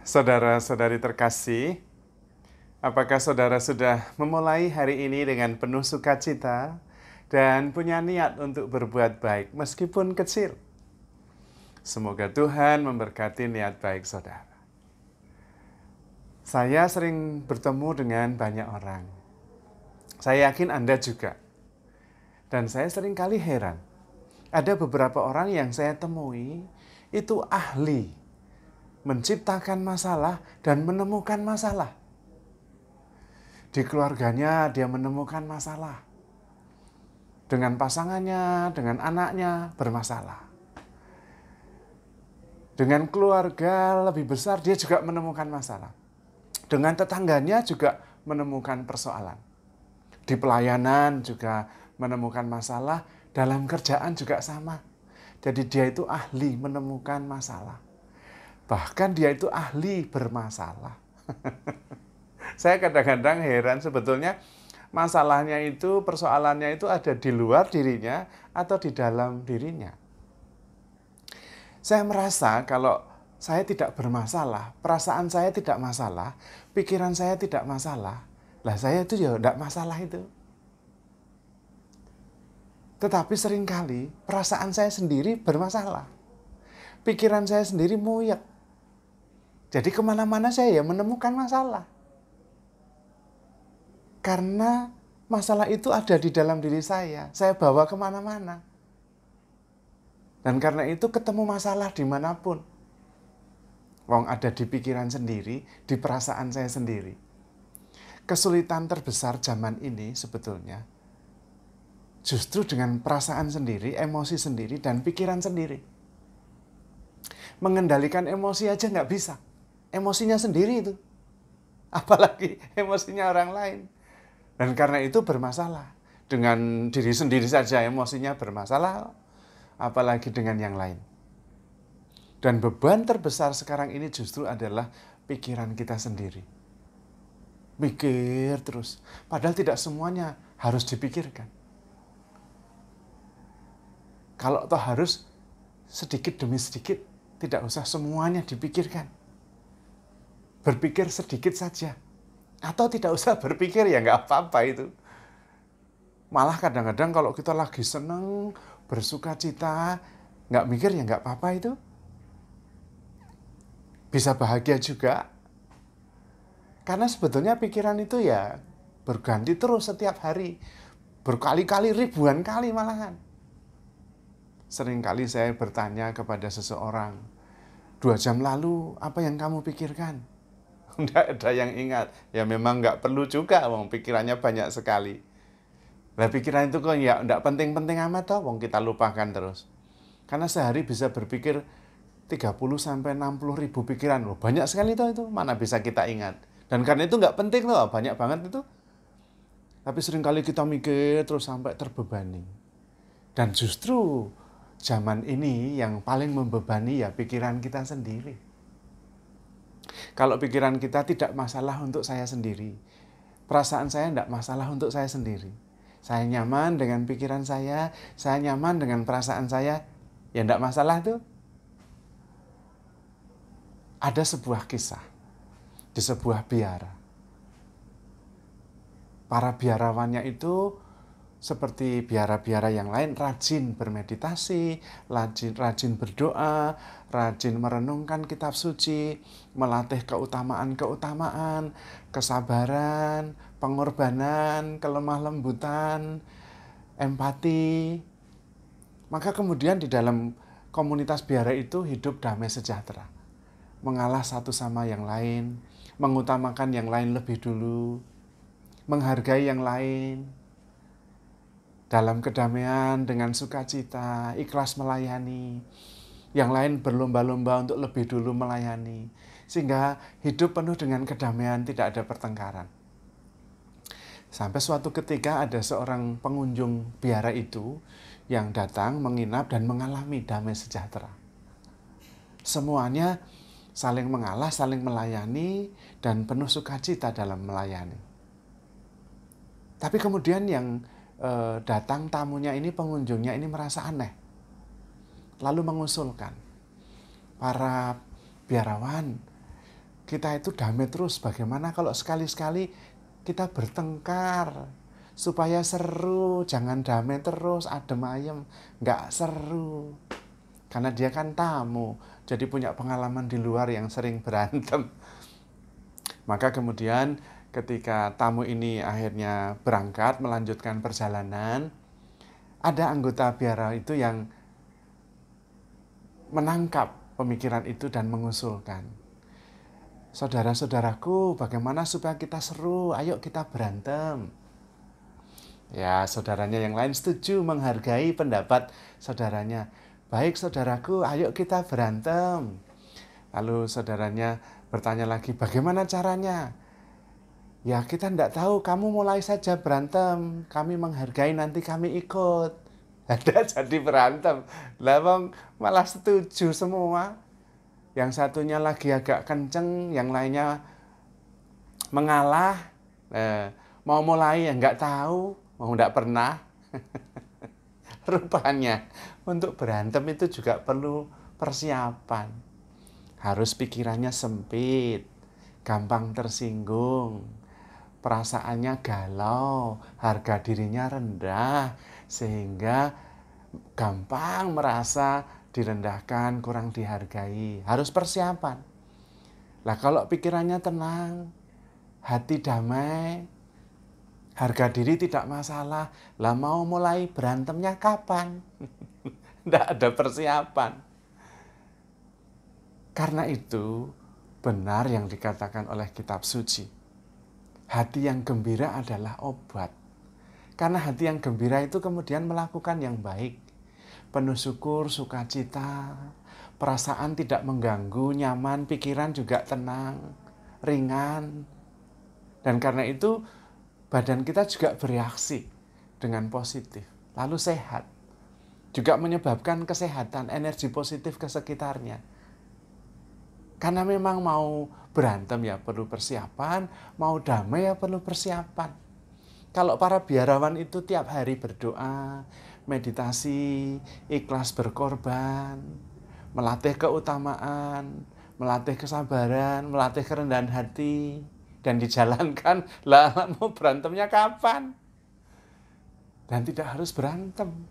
Saudara-saudari terkasih, apakah saudara sudah memulai hari ini dengan penuh sukacita dan punya niat untuk berbuat baik meskipun kecil? Semoga Tuhan memberkati niat baik saudara. Saya sering bertemu dengan banyak orang. Saya yakin Anda juga. Dan saya sering kali heran. Ada beberapa orang yang saya temui itu ahli menciptakan masalah dan menemukan masalah. Di keluarganya dia menemukan masalah. Dengan pasangannya, dengan anaknya bermasalah. Dengan keluarga lebih besar dia juga menemukan masalah. Dengan tetangganya juga menemukan persoalan. Di pelayanan juga menemukan masalah, dalam kerjaan juga sama. Jadi dia itu ahli menemukan masalah. Bahkan dia itu ahli bermasalah. Saya kadang-kadang heran sebetulnya masalahnya itu, persoalannya itu ada di luar dirinya atau di dalam dirinya. Saya merasa kalau saya tidak bermasalah, perasaan saya tidak masalah, pikiran saya tidak masalah, lah saya itu ya tidak masalah itu. Tetapi seringkali perasaan saya sendiri bermasalah. Pikiran saya sendiri moyek. Jadi kemana-mana saya ya menemukan masalah. Karena masalah itu ada di dalam diri saya bawa kemana-mana. Dan karena itu ketemu masalah dimanapun. Wong ada di pikiran sendiri, di perasaan saya sendiri. Kesulitan terbesar zaman ini sebetulnya justru dengan perasaan sendiri, emosi sendiri, dan pikiran sendiri. Mengendalikan emosi aja nggak bisa. Emosinya sendiri itu. Apalagi emosinya orang lain. Dan karena itu bermasalah. Dengan diri sendiri saja emosinya bermasalah. Apalagi dengan yang lain. Dan beban terbesar sekarang ini justru adalah pikiran kita sendiri. Mikir terus. Padahal tidak semuanya harus dipikirkan. Kalau toh harus sedikit demi sedikit. Tidak usah semuanya dipikirkan. Berpikir sedikit saja. Atau tidak usah berpikir ya nggak apa-apa itu. Malah kadang-kadang kalau kita lagi seneng, bersuka cita, nggak mikir ya nggak apa-apa itu. Bisa bahagia juga. Karena sebetulnya pikiran itu ya berganti terus setiap hari. Berkali-kali, ribuan kali malahan. Seringkali saya bertanya kepada seseorang, 2 jam lalu apa yang kamu pikirkan? Tidak ada yang ingat. Ya memang nggak perlu juga, wong pikirannya banyak sekali. Nah pikiran itu kok ya nggak penting-penting amat toh, wong kita lupakan terus. Karena sehari bisa berpikir 30-60 ribu pikiran. Loh, banyak sekali toh itu, mana bisa kita ingat. Dan karena itu nggak penting loh, banyak banget itu. Tapi seringkali kita mikir terus sampai terbebani. Dan justru zaman ini yang paling membebani ya pikiran kita sendiri. Kalau pikiran kita tidak masalah untuk saya sendiri, perasaan saya tidak masalah untuk saya sendiri. Saya nyaman dengan pikiran saya nyaman dengan perasaan saya, ya tidak masalah tuh. Ada sebuah kisah di sebuah biara. Para biarawannya itu seperti biara-biara yang lain, rajin bermeditasi, rajin berdoa, rajin merenungkan kitab suci, melatih keutamaan-keutamaan, kesabaran, pengorbanan, kelemah lembutan, empati. Maka kemudian di dalam komunitas biara itu hidup damai sejahtera. Mengalah satu sama yang lain, mengutamakan yang lain lebih dulu, menghargai yang lain, dalam kedamaian, dengan sukacita, ikhlas melayani. Yang lain berlomba-lomba untuk lebih dulu melayani. Sehingga hidup penuh dengan kedamaian, tidak ada pertengkaran. Sampai suatu ketika ada seorang pengunjung biara itu yang datang, menginap dan mengalami damai sejahtera. Semuanya saling mengalah, saling melayani, dan penuh sukacita dalam melayani. Tapi kemudian yang datang tamunya ini, pengunjungnya ini merasa aneh. Lalu mengusulkan, para biarawan, kita itu damai terus. Bagaimana kalau sekali-sekali kita bertengkar? Supaya seru, jangan damai terus, adem ayem. Nggak seru. Karena dia kan tamu, jadi punya pengalaman di luar yang sering berantem. Maka kemudian ketika tamu ini akhirnya berangkat melanjutkan perjalanan, ada anggota biara itu yang menangkap pemikiran itu dan mengusulkan, saudara-saudaraku, bagaimana supaya kita seru? Ayo kita berantem. Ya, saudaranya yang lain setuju menghargai pendapat saudaranya. Baik saudaraku, ayo kita berantem. Lalu saudaranya bertanya lagi, bagaimana caranya? Ya kita tidak tahu, kamu mulai saja berantem. Kami menghargai, nanti kami ikut. Ada jadi berantem. Lah malah setuju semua. Yang satunya lagi agak kenceng, yang lainnya mengalah. Mau mulai ya nggak tahu, mau nggak pernah. Rupanya untuk berantem itu juga perlu persiapan. Harus pikirannya sempit, gampang tersinggung, perasaannya galau, harga dirinya rendah, sehingga gampang merasa direndahkan, kurang dihargai. Harus persiapan. Lah kalau pikirannya tenang, hati damai, harga diri tidak masalah, lah mau mulai berantemnya kapan? Tidak ada persiapan. Karena itu, benar yang dikatakan oleh kitab suci. Hati yang gembira adalah obat. Karena hati yang gembira itu kemudian melakukan yang baik. Penuh syukur, sukacita, perasaan tidak mengganggu, nyaman, pikiran juga tenang, ringan. Dan karena itu, badan kita juga bereaksi dengan positif, lalu sehat. Juga menyebabkan kesehatan, energi positif ke sekitarnya. Karena memang mau berantem ya perlu persiapan, mau damai ya perlu persiapan. Kalau para biarawan itu tiap hari berdoa, meditasi, ikhlas berkorban, melatih keutamaan, melatih kesabaran, melatih kerendahan hati, dan dijalankan, lah mau berantemnya kapan? Dan tidak harus berantem.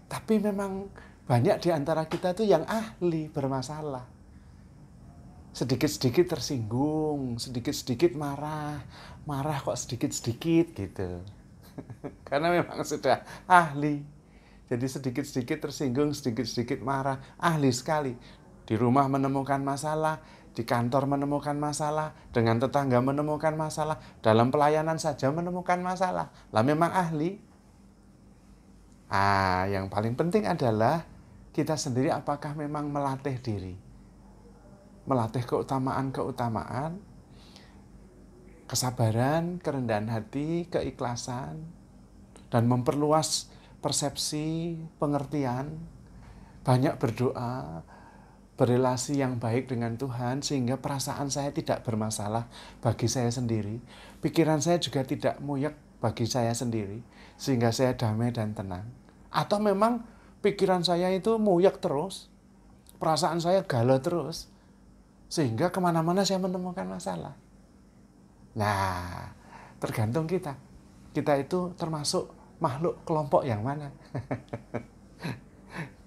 Tapi memang banyak di antara kita tuh yang ahli bermasalah. Sedikit-sedikit tersinggung, sedikit-sedikit marah kok sedikit-sedikit gitu. Karena memang sudah ahli. Jadi sedikit-sedikit tersinggung, sedikit-sedikit marah, ahli sekali. Di rumah menemukan masalah, di kantor menemukan masalah, dengan tetangga menemukan masalah, dalam pelayanan saja menemukan masalah. Lah memang ahli. Yang paling penting adalah kita sendiri apakah memang melatih diri. Melatih keutamaan-keutamaan, kesabaran, kerendahan hati, keikhlasan, dan memperluas persepsi, pengertian, banyak berdoa, berrelasi yang baik dengan Tuhan, sehingga perasaan saya tidak bermasalah bagi saya sendiri, pikiran saya juga tidak muyek bagi saya sendiri, sehingga saya damai dan tenang. Atau memang pikiran saya itu muyek terus, perasaan saya galau terus, sehingga kemana-mana saya menemukan masalah. Nah, tergantung kita. Kita itu termasuk makhluk kelompok yang mana?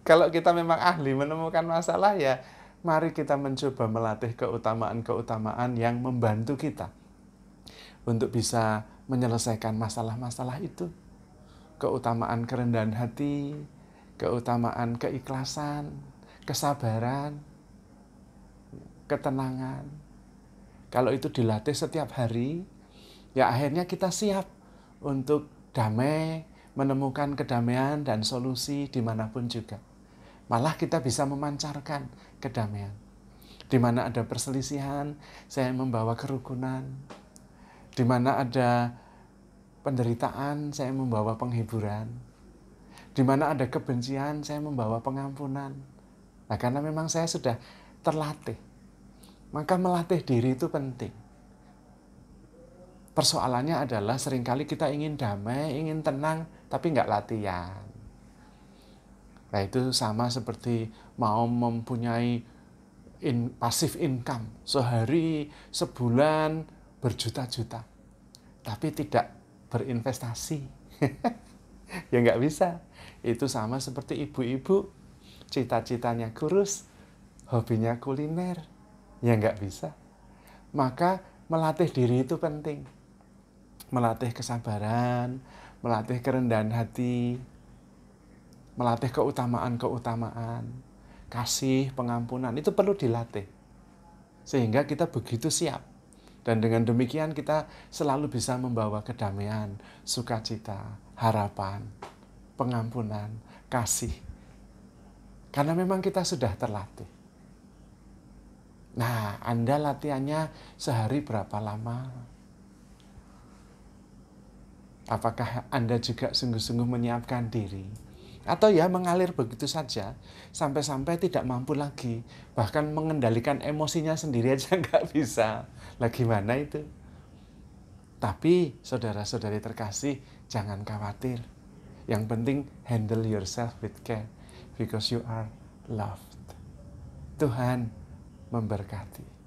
Kalau kita memang ahli menemukan masalah, ya mari kita mencoba melatih keutamaan-keutamaan yang membantu kita untuk bisa menyelesaikan masalah-masalah itu. Keutamaan kerendahan hati, keutamaan keikhlasan, kesabaran, ketenangan. Kalau itu dilatih setiap hari, ya akhirnya kita siap untuk damai, menemukan kedamaian dan solusi dimanapun juga. Malah kita bisa memancarkan kedamaian. Di mana ada perselisihan, saya membawa kerukunan. Di mana ada penderitaan, saya membawa penghiburan. Di mana ada kebencian, saya membawa pengampunan. Nah, karena memang saya sudah terlatih. Maka melatih diri itu penting. Persoalannya adalah seringkali kita ingin damai, ingin tenang, tapi nggak latihan. Nah itu sama seperti mau mempunyai passive income, sehari, sebulan, berjuta-juta, tapi tidak berinvestasi. Ya nggak bisa. Itu sama seperti ibu-ibu, cita-citanya kurus, hobinya kuliner, ya nggak bisa. Maka melatih diri itu penting. Melatih kesabaran, melatih kerendahan hati, melatih keutamaan-keutamaan, kasih, pengampunan, itu perlu dilatih. Sehingga kita begitu siap. Dan dengan demikian kita selalu bisa membawa kedamaian, sukacita, harapan, pengampunan, kasih. Karena memang kita sudah terlatih. Nah, Anda latihannya sehari berapa lama? Apakah Anda juga sungguh-sungguh menyiapkan diri? Atau ya mengalir begitu saja, sampai-sampai tidak mampu lagi. Bahkan mengendalikan emosinya sendiri aja nggak bisa. Lah gimana itu? Tapi saudara-saudari terkasih, jangan khawatir. Yang penting handle yourself with care, because you are loved. Tuhan memberkati.